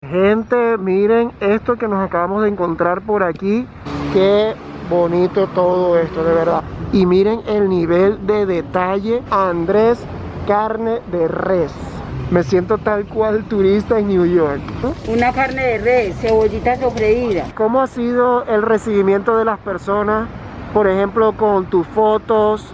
Gente, miren esto que nos acabamos de encontrar por aquí. Qué bonito todo esto, de verdad. Y miren el nivel de detalle. Andrés Carne de Res. Me siento tal cual turista en New York. Una carne de res, cebollita sofreída. ¿Cómo ha sido el recibimiento de las personas? Por ejemplo, con tus fotos.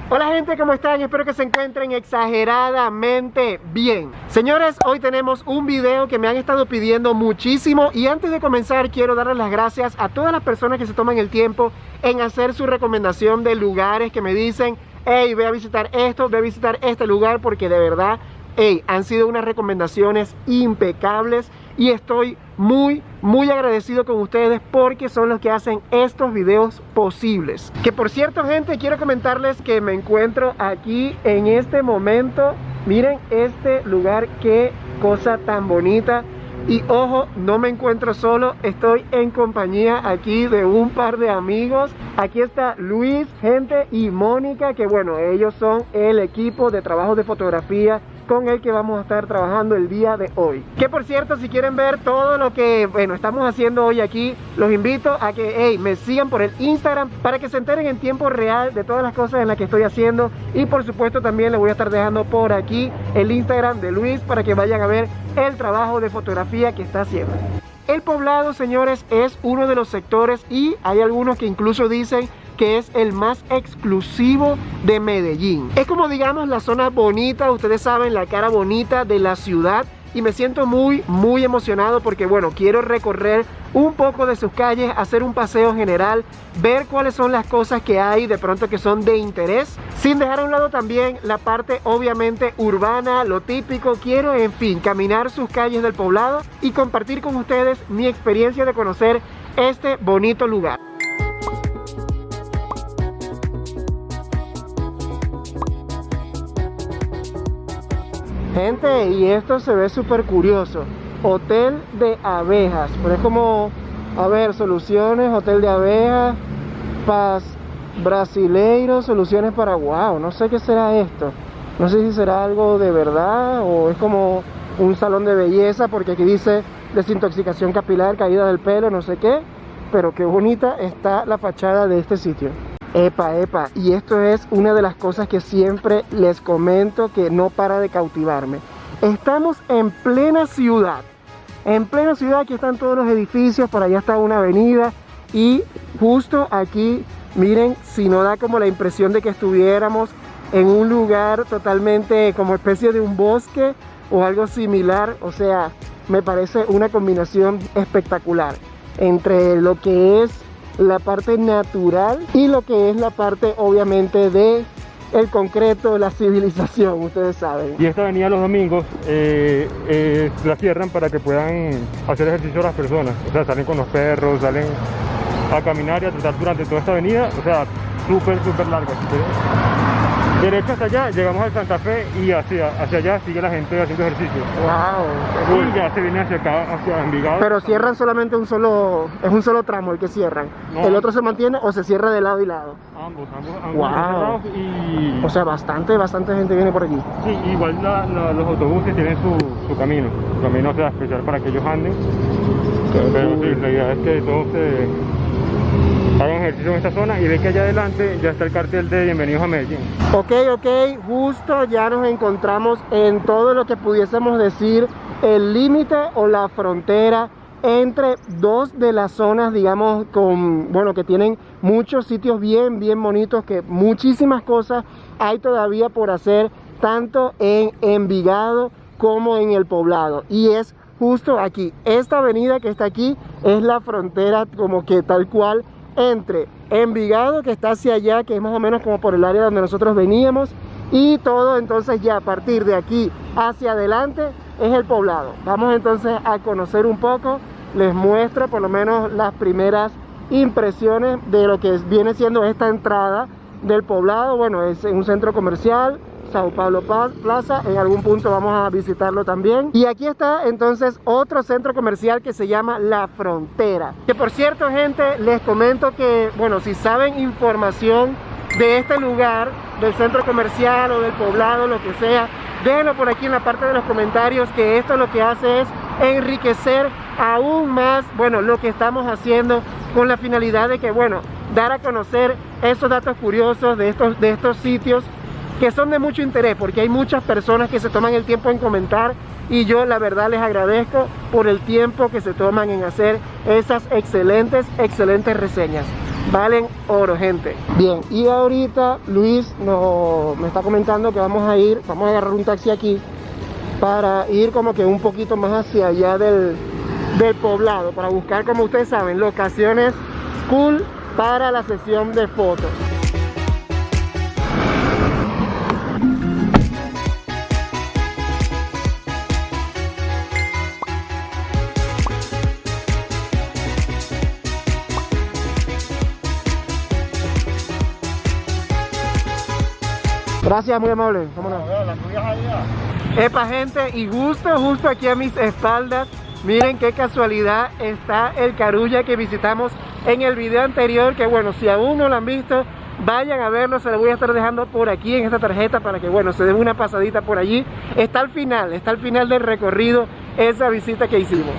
Hola gente, ¿cómo están? Espero que se encuentren exageradamente bien. Señores, hoy tenemos un video que me han estado pidiendo muchísimo. Y antes de comenzar quiero darles las gracias a todas las personas que se toman el tiempo en hacer su recomendación de lugares que me dicen: hey, ve a visitar esto, ve a visitar este lugar, porque de verdad, hey, han sido unas recomendaciones impecables. Y estoy muy agradecido con ustedes porque son los que hacen estos videos posibles. Que por cierto, gente, quiero comentarles que me encuentro aquí en este momento. Miren este lugar, qué cosa tan bonita. Y ojo, no me encuentro solo, estoy en compañía aquí de un par de amigos. Aquí está Luis, gente, y Mónica, que bueno, ellos son el equipo de trabajo de fotografía con el que vamos a estar trabajando el día de hoy. Que por cierto, si quieren ver todo lo que, bueno, estamos haciendo hoy aquí, los invito a que, hey, me sigan por el Instagram para que se enteren en tiempo real de todas las cosas en las que estoy haciendo. Y por supuesto también les voy a estar dejando por aquí el Instagram de Luis para que vayan a ver el trabajo de fotografía que está haciendo. El Poblado, señores, es uno de los sectores, y hay algunos que incluso dicen que es el más exclusivo de Medellín. Es como, digamos, la zona bonita, ustedes saben, la cara bonita de la ciudad. Y me siento muy emocionado porque, bueno, quiero recorrer un poco de sus calles, hacer un paseo general, ver cuáles son las cosas que hay de pronto que son de interés, sin dejar a un lado también la parte obviamente urbana, lo típico. Quiero, en fin, caminar sus calles del Poblado y compartir con ustedes mi experiencia de conocer este bonito lugar. Gente, y esto se ve súper curioso. Hotel de abejas. Pero es como, a ver, soluciones, hotel de abejas, Paz Brasileiro, soluciones para, wow, no sé qué será esto. No sé si será algo de verdad o es como un salón de belleza, porque aquí dice desintoxicación capilar, caída del pelo, no sé qué. Pero qué bonita está la fachada de este sitio. Epa, y esto es una de las cosas que siempre les comento que no para de cautivarme. Estamos en plena ciudad, aquí están todos los edificios, por allá está una avenida, y justo aquí, miren, si no da como la impresión de que estuviéramos en un lugar totalmente como especie de un bosque o algo similar. O sea, me parece una combinación espectacular entre lo que es la parte natural y lo que es la parte obviamente de el concreto, la civilización, ustedes saben. Y esta avenida los domingos la cierran para que puedan hacer ejercicio las personas. O sea, salen con los perros, salen a caminar y a trotar durante toda esta avenida. O sea, súper larga. Derecho hasta allá, llegamos al Santa Fe, y hacia allá sigue la gente haciendo ejercicio. Wow. Y ya se viene hacia acá, hacia Envigado. Pero cierran solamente un solo tramo el que cierran. No. ¿El otro se mantiene o se cierra de lado y lado? Ambos wow. Cerrados. Y o sea, bastante gente viene por aquí. Sí, igual los autobuses tienen su camino. Su camino, o sea, especial para que ellos anden. Pero sí, la idea es que todos hagan ejercicio en esta zona, y ve que allá adelante ya está el cartel de Bienvenidos a Medellín. Ok, justo ya nos encontramos en todo lo que pudiésemos decir el límite o la frontera entre dos de las zonas, digamos, que tienen muchos sitios bien bonitos, que muchísimas cosas hay todavía por hacer, tanto en Envigado como en el Poblado. Y es justo aquí, esta avenida que está aquí es la frontera, como que tal cual, entre Envigado, que está hacia allá, que es más o menos como por el área donde nosotros veníamos, y todo entonces ya a partir de aquí hacia adelante es el Poblado. Vamos entonces a conocer un poco, les muestro por lo menos las primeras impresiones de lo que viene siendo esta entrada del Poblado. Bueno, es un centro comercial, Sao Paulo Plaza, en algún punto vamos a visitarlo también. Y aquí está entonces otro centro comercial que se llama La Frontera, que por cierto, gente, les comento que, bueno, si saben información de este lugar, del centro comercial o del poblado, lo que sea, déjenlo por aquí en la parte de los comentarios, que esto lo que hace es enriquecer aún más, bueno, lo que estamos haciendo, con la finalidad de que, bueno, dar a conocer esos datos curiosos de estos sitios que son de mucho interés, porque hay muchas personas que se toman el tiempo en comentar, y yo la verdad les agradezco por el tiempo que se toman en hacer esas excelentes reseñas. Valen oro, gente. Bien, y ahorita Luis me está comentando que vamos a agarrar un taxi aquí para ir como que un poquito más hacia allá del poblado, para buscar, como ustedes saben, locaciones cool para la sesión de fotos. Gracias, muy amable. Vámonos. Epa, gente, y justo aquí a mis espaldas, miren qué casualidad, está el Carulla que visitamos en el video anterior, que bueno, si aún no lo han visto, vayan a verlo, se lo voy a estar dejando por aquí en esta tarjeta para que, bueno, se den una pasadita por allí. Está al final del recorrido esa visita que hicimos.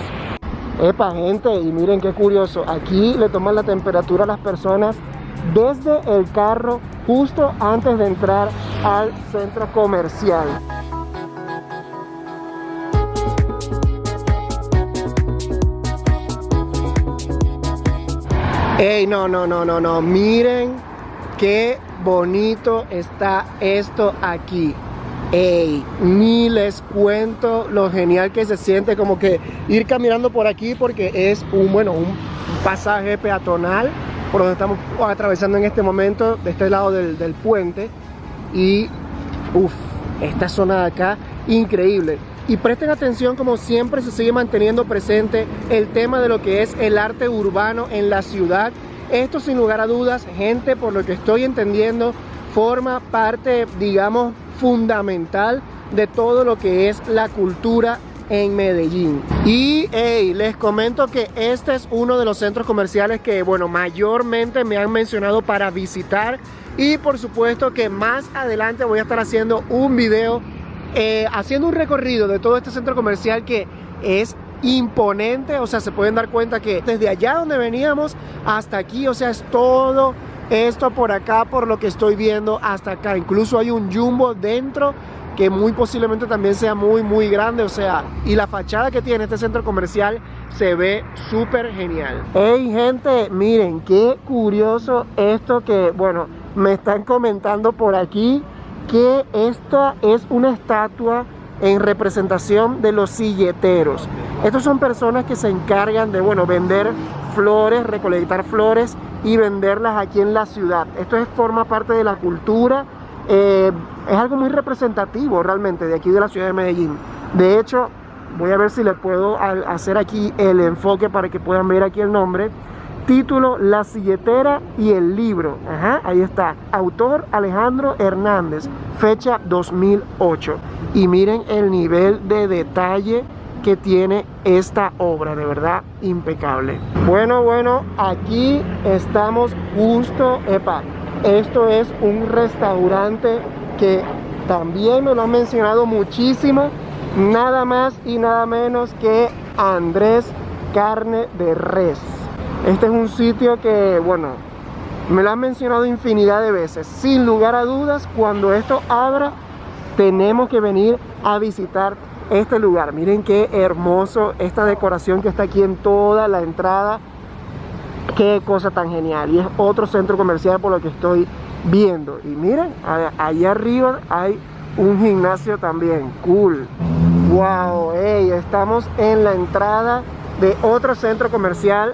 Epa, gente, y miren qué curioso, aquí le toman la temperatura a las personas desde el carro justo antes de entrar al centro comercial. Ey, no, miren qué bonito está esto aquí. Ey, ni les cuento lo genial que se siente como que ir caminando por aquí, porque es un pasaje peatonal por donde estamos atravesando en este momento, de este lado del puente. Y esta zona de acá, increíble. Y presten atención, como siempre se sigue manteniendo presente el tema de lo que es el arte urbano en la ciudad. Esto, sin lugar a dudas, gente, por lo que estoy entendiendo, forma parte, digamos, fundamental de todo lo que es la cultura en Medellín. Y les comento que este es uno de los centros comerciales que, bueno, mayormente me han mencionado para visitar, y por supuesto que más adelante voy a estar haciendo un video haciendo un recorrido de todo este centro comercial, que es imponente. O sea, se pueden dar cuenta que desde allá donde veníamos hasta aquí, o sea, es todo esto por acá, por lo que estoy viendo, hasta acá. Incluso hay un jumbo dentro que muy posiblemente también sea muy grande, o sea, y la fachada que tiene este centro comercial se ve súper genial. Hey, gente, miren qué curioso esto que, bueno, me están comentando por aquí, que esta es una estatua en representación de los silleteros. Estos son personas que se encargan de, bueno, vender flores, recolectar flores y venderlas aquí en la ciudad. Esto forma parte de la cultura. Es algo muy representativo realmente de aquí de la ciudad de Medellín. De hecho, voy a ver si les puedo hacer aquí el enfoque para que puedan ver aquí el nombre. Título: La silletera y el libro. Ajá, ahí está. Autor: Alejandro Hernández. Fecha: 2008. Y miren el nivel de detalle que tiene esta obra, de verdad impecable. Bueno, aquí estamos justo, esto es un restaurante que también me lo han mencionado muchísimo, nada más y nada menos que Andrés Carne de Res. Este es un sitio que, bueno, me lo han mencionado infinidad de veces. Sin lugar a dudas, cuando esto abra, tenemos que venir a visitar este lugar. Miren qué hermoso esta decoración que está aquí en toda la entrada. Qué cosa tan genial. Y es otro centro comercial por lo que estoy viendo. Y miren, allá arriba hay un gimnasio también. Cool. Wow, estamos en la entrada de otro centro comercial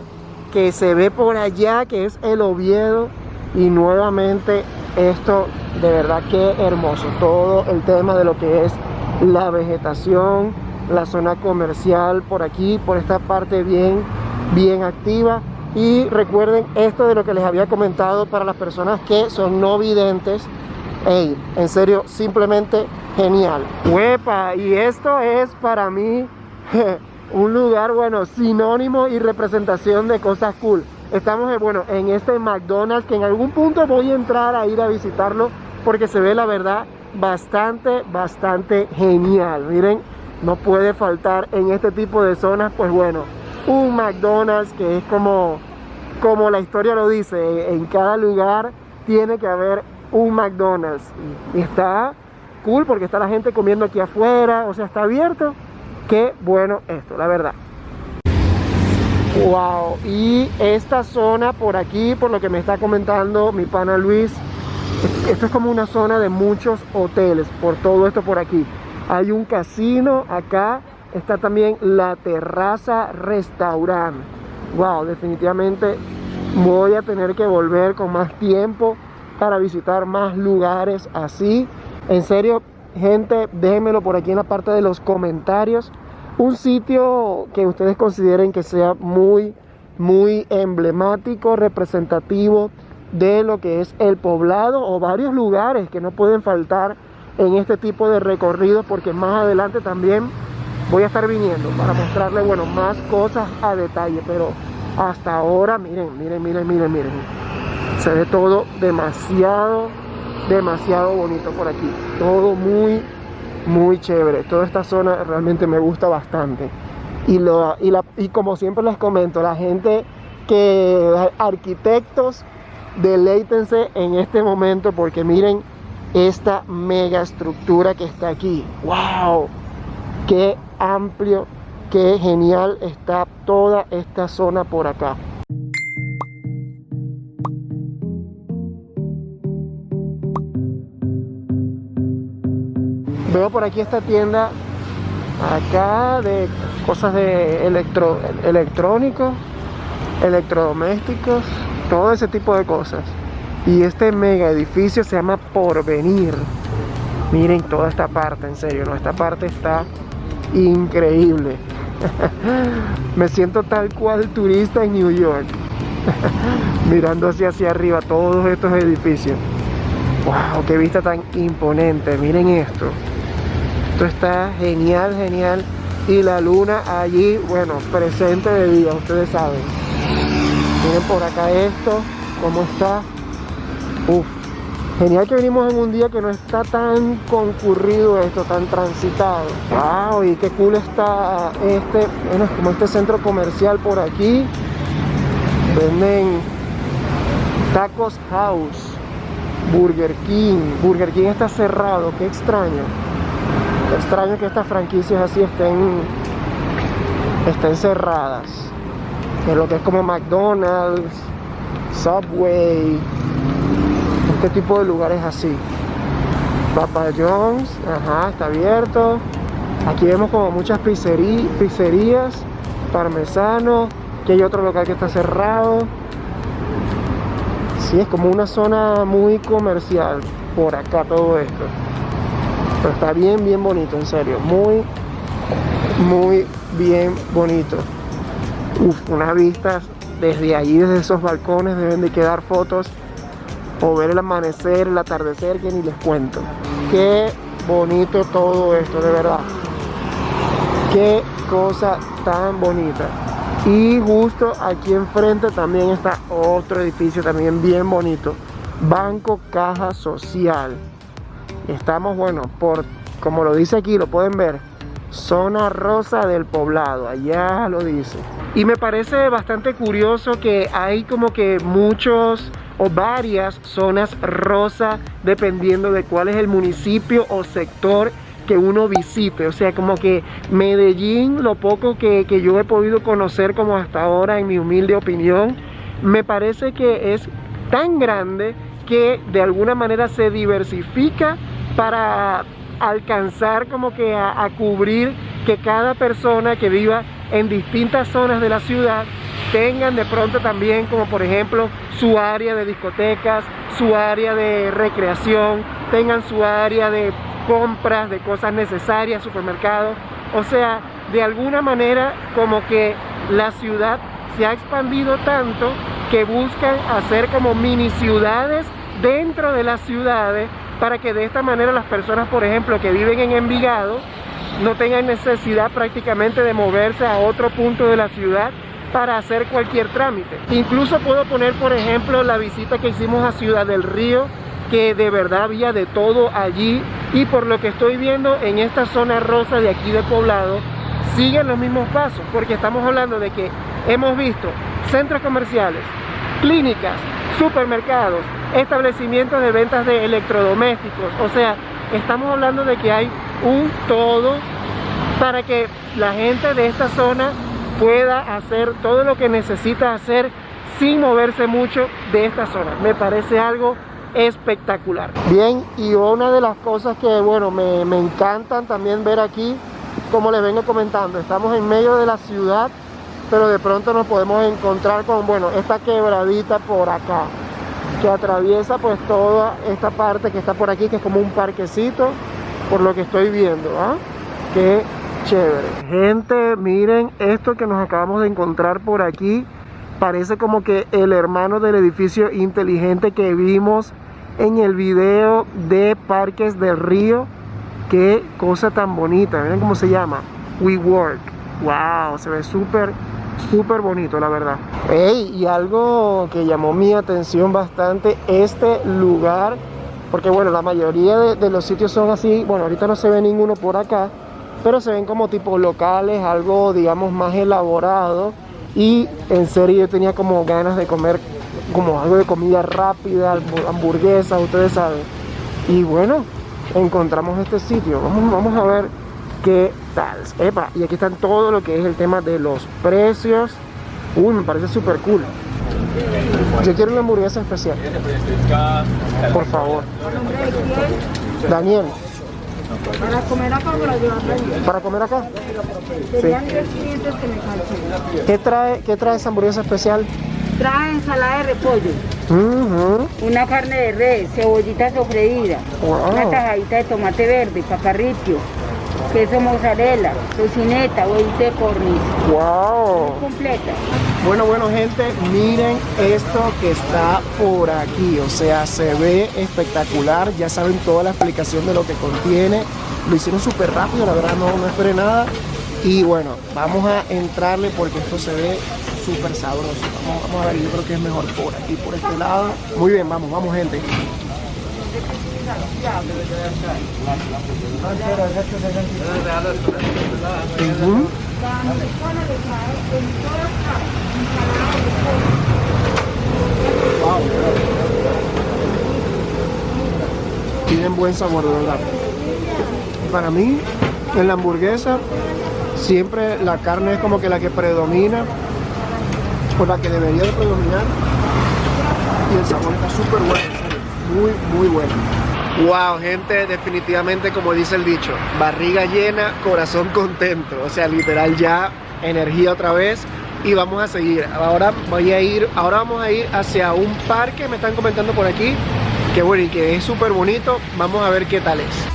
que se ve por allá, que es el Oviedo. Y nuevamente esto, de verdad que hermoso. Todo el tema de lo que es la vegetación, la zona comercial por aquí, por esta parte bien activa. Y recuerden esto de lo que les había comentado para las personas que son no videntes. En serio, simplemente genial. ¡Huepa! Y esto es para mí un lugar, bueno, sinónimo y representación de cosas cool. Estamos, bueno, en este McDonald's, que en algún punto voy a entrar a ir a visitarlo, porque se ve la verdad bastante genial. Miren, no puede faltar en este tipo de zonas, pues bueno, un McDonald's, que es como la historia lo dice, en cada lugar tiene que haber un McDonald's. Y está cool porque está la gente comiendo aquí afuera, o sea, está abierto. Qué bueno esto, la verdad. Wow, y esta zona por aquí, por lo que me está comentando mi pana Luis, esto es como una zona de muchos hoteles, por todo esto por aquí. Hay un casino acá, está también la terraza restaurante. Wow, definitivamente voy a tener que volver con más tiempo para visitar más lugares así. En serio, gente, déjenmelo por aquí en la parte de los comentarios. Un sitio que ustedes consideren que sea muy emblemático, representativo de lo que es el Poblado, o varios lugares que no pueden faltar en este tipo de recorridos, porque más adelante también voy a estar viniendo para mostrarles, bueno, más cosas a detalle. Pero hasta ahora, miren, se ve todo demasiado bonito por aquí, todo muy chévere. Toda esta zona realmente me gusta bastante. Y como siempre les comento, la gente arquitectos, deleítense en este momento, porque miren esta mega estructura que está aquí. ¡Wow! ¡Qué amplio, qué genial está toda esta zona por acá! Veo por aquí esta tienda acá de cosas de electrónicos, electrodomésticos, todo ese tipo de cosas. Y este mega edificio se llama Porvenir. Miren toda esta parte, en serio, ¿no? Esta parte está increíble. Me siento tal cual turista en New York. Mirando hacia arriba todos estos edificios. ¡Wow! ¡Qué vista tan imponente! Miren esto. Esto está genial. Y la luna allí, bueno, presente de día, ustedes saben. Miren por acá esto, cómo está. Uf, genial que venimos en un día que no está tan concurrido esto, tan transitado. Wow, y qué cool está bueno, como este centro comercial por aquí. Venden Tacos House, Burger King. Burger King está cerrado, qué extraño. Extraño que estas franquicias así estén cerradas. En lo que es como McDonald's, Subway, este tipo de lugares así. Papa John's, ajá, está abierto. Aquí vemos como muchas pizzerías, Parmesano. Aquí hay otro local que está cerrado. Sí, es como una zona muy comercial por acá todo esto. Pero está bien bonito, en serio, muy bien bonito. Uf, unas vistas desde allí, desde esos balcones, deben de quedar fotos, o ver el amanecer, el atardecer, que ni les cuento. Qué bonito todo esto, de verdad. Qué cosa tan bonita. Y justo aquí enfrente también está otro edificio también bien bonito, Banco Caja Social. Estamos, bueno, como lo dice aquí, lo pueden ver, zona rosa del Poblado, allá lo dice. Y me parece bastante curioso que hay como que muchos o varias zonas rosa dependiendo de cuál es el municipio o sector que uno visite. O sea, como que Medellín, lo poco que yo he podido conocer como hasta ahora, en mi humilde opinión, me parece que es tan grande que de alguna manera se diversifica para alcanzar como que a cubrir que cada persona que viva en distintas zonas de la ciudad tengan de pronto también, como por ejemplo, su área de discotecas, su área de recreación, tengan su área de compras de cosas necesarias, supermercados. O sea, de alguna manera como que la ciudad se ha expandido tanto que buscan hacer como mini ciudades dentro de las ciudades, para que de esta manera las personas, por ejemplo, que viven en Envigado, no tengan necesidad prácticamente de moverse a otro punto de la ciudad para hacer cualquier trámite. Incluso puedo poner, por ejemplo, la visita que hicimos a Ciudad del Río, que de verdad había de todo allí, y por lo que estoy viendo en esta zona rosa de aquí de Poblado siguen los mismos pasos, porque estamos hablando de que hemos visto centros comerciales, clínicas, supermercados, establecimientos de ventas de electrodomésticos. O sea, estamos hablando de que hay un todo para que la gente de esta zona pueda hacer todo lo que necesita hacer sin moverse mucho de esta zona. Me parece algo espectacular. Bien, y una de las cosas que, bueno, me encantan también ver aquí, como les vengo comentando, estamos en medio de la ciudad, pero de pronto nos podemos encontrar con, bueno, esta quebradita por acá, que atraviesa pues toda esta parte que está por aquí, que es como un parquecito, por lo que estoy viendo, ¿ah? Qué chévere. Gente, miren esto que nos acabamos de encontrar por aquí. Parece como que el hermano del edificio inteligente que vimos en el video de Parques del Río. Qué cosa tan bonita. Miren cómo se llama. WeWork. Wow, se ve súper bonito, la verdad. Hey, y algo que llamó mi atención bastante, este lugar, porque bueno, la mayoría de los sitios son así. Bueno, ahorita no se ve ninguno por acá, pero se ven como tipo locales, algo digamos más elaborado. Y en serio yo tenía como ganas de comer como algo de comida rápida, hamburguesas, ustedes saben. Y bueno, encontramos este sitio. Vamos a ver qué tal. Epa, y aquí están todo lo que es el tema de los precios. Uy, me parece súper cool. Yo quiero una hamburguesa especial, por favor. Daniel. Para comer acá o para llevar allí. ¿Para comer acá? Serían 10.500 que me calcen. ¿Qué trae esa hamburguesa especial? Trae ensalada de repollo, una carne de res, cebollita sofreída, una tajadita de tomate verde, paparripio, queso mozzarella, tocineta, huevito de codorniz. ¡Wow! Completa. Bueno, gente, miren esto que está por aquí. O sea, se ve espectacular. Ya saben toda la explicación de lo que contiene. Lo hicieron súper rápido, la verdad no esperé nada. Y bueno, vamos a entrarle porque esto se ve súper sabroso. Vamos a ver, yo creo que es mejor por aquí, por este lado. Muy bien, vamos gente. Wow. Tienen buen sabor, de verdad. Para mí, en la hamburguesa, siempre la carne es como que la que predomina, o la que debería de predominar. Y el sabor está súper bueno, muy bueno. Wow, gente, definitivamente, como dice el dicho, barriga llena, corazón contento. O sea, literal, ya energía otra vez. Y vamos a seguir. Ahora vamos a ir hacia un parque, me están comentando por aquí, que bueno, y que es súper bonito. Vamos a ver qué tal es.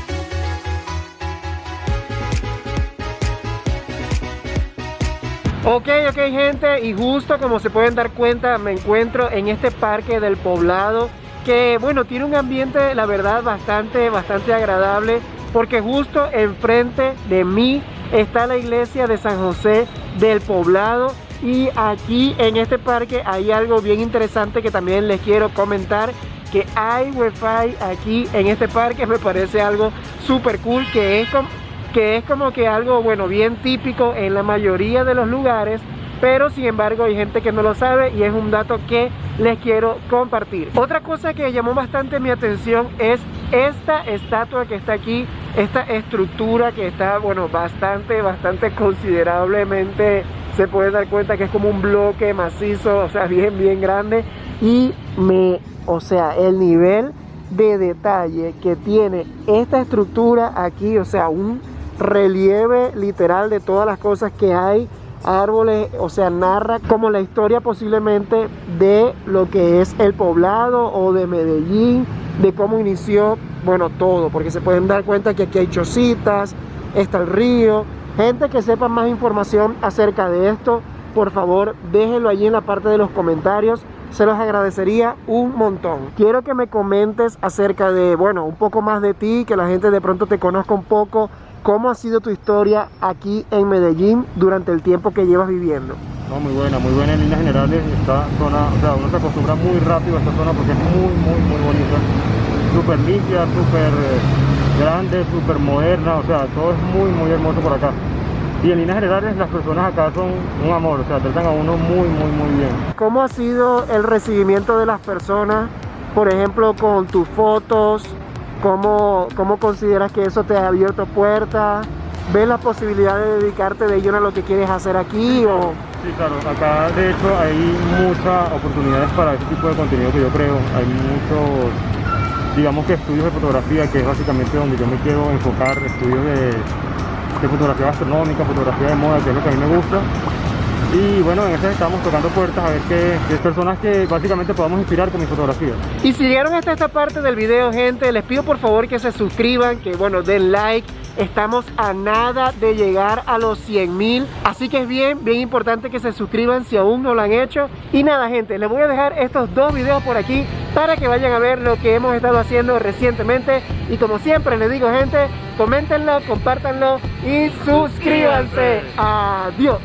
Ok gente, y justo como se pueden dar cuenta, me encuentro en este parque del Poblado, que bueno, tiene un ambiente, la verdad, bastante agradable, porque justo enfrente de mí está la iglesia de San José del Poblado. Y aquí en este parque hay algo bien interesante que también les quiero comentar, que hay wifi aquí en este parque. Me parece algo súper cool, que es como que algo, bueno, bien típico en la mayoría de los lugares, pero sin embargo hay gente que no lo sabe y es un dato que les quiero compartir. Otra cosa que llamó bastante mi atención es esta estatua que está aquí, esta estructura que está, bueno, bastante considerablemente, se pueden dar cuenta que es como un bloque macizo, o sea, bien grande. Y o sea, el nivel de detalle que tiene esta estructura aquí, o sea, un relieve literal de todas las cosas que hay, árboles, o sea, narra como la historia posiblemente de lo que es el Poblado o de Medellín, de cómo inició, bueno, todo, porque se pueden dar cuenta que aquí hay chocitas, está el río. Gente que sepa más información acerca de esto, por favor déjenlo allí en la parte de los comentarios, se los agradecería un montón. Quiero que me comentes acerca de, bueno, un poco más de ti, que la gente de pronto te conozca un poco. ¿Cómo ha sido tu historia aquí en Medellín durante el tiempo que llevas viviendo? No, muy buena en líneas generales. Esta zona, o sea, uno se acostumbra muy rápido a esta zona porque es muy bonita. súper limpia, súper grande, súper moderna, o sea, todo es muy, muy hermoso por acá. Y en líneas generales las personas acá son un amor, o sea, tratan a uno muy, muy, muy bien. ¿Cómo ha sido el recibimiento de las personas, por ejemplo, con tus fotos? ¿Cómo consideras que eso te ha abierto puertas? ¿Ves la posibilidad de dedicarte de lleno a lo que quieres hacer aquí? O... Sí, claro, acá de hecho hay muchas oportunidades para este tipo de contenido que yo creo. Hay muchos, digamos que estudios de fotografía, que es básicamente donde yo me quiero enfocar, estudios de fotografía gastronómica, fotografía de moda, que es lo que a mí me gusta. Y bueno, en eso estamos tocando puertas a ver qué personas que básicamente podamos inspirar con mi fotografía. Y si llegaron hasta esta parte del video, gente, les pido por favor que se suscriban, que bueno, den like. Estamos a nada de llegar a los 100.000, así que es bien importante que se suscriban si aún no lo han hecho. Y nada, gente, les voy a dejar estos dos videos por aquí para que vayan a ver lo que hemos estado haciendo recientemente. Y como siempre les digo, gente, coméntenlo, compártanlo y suscríbanse. Adiós.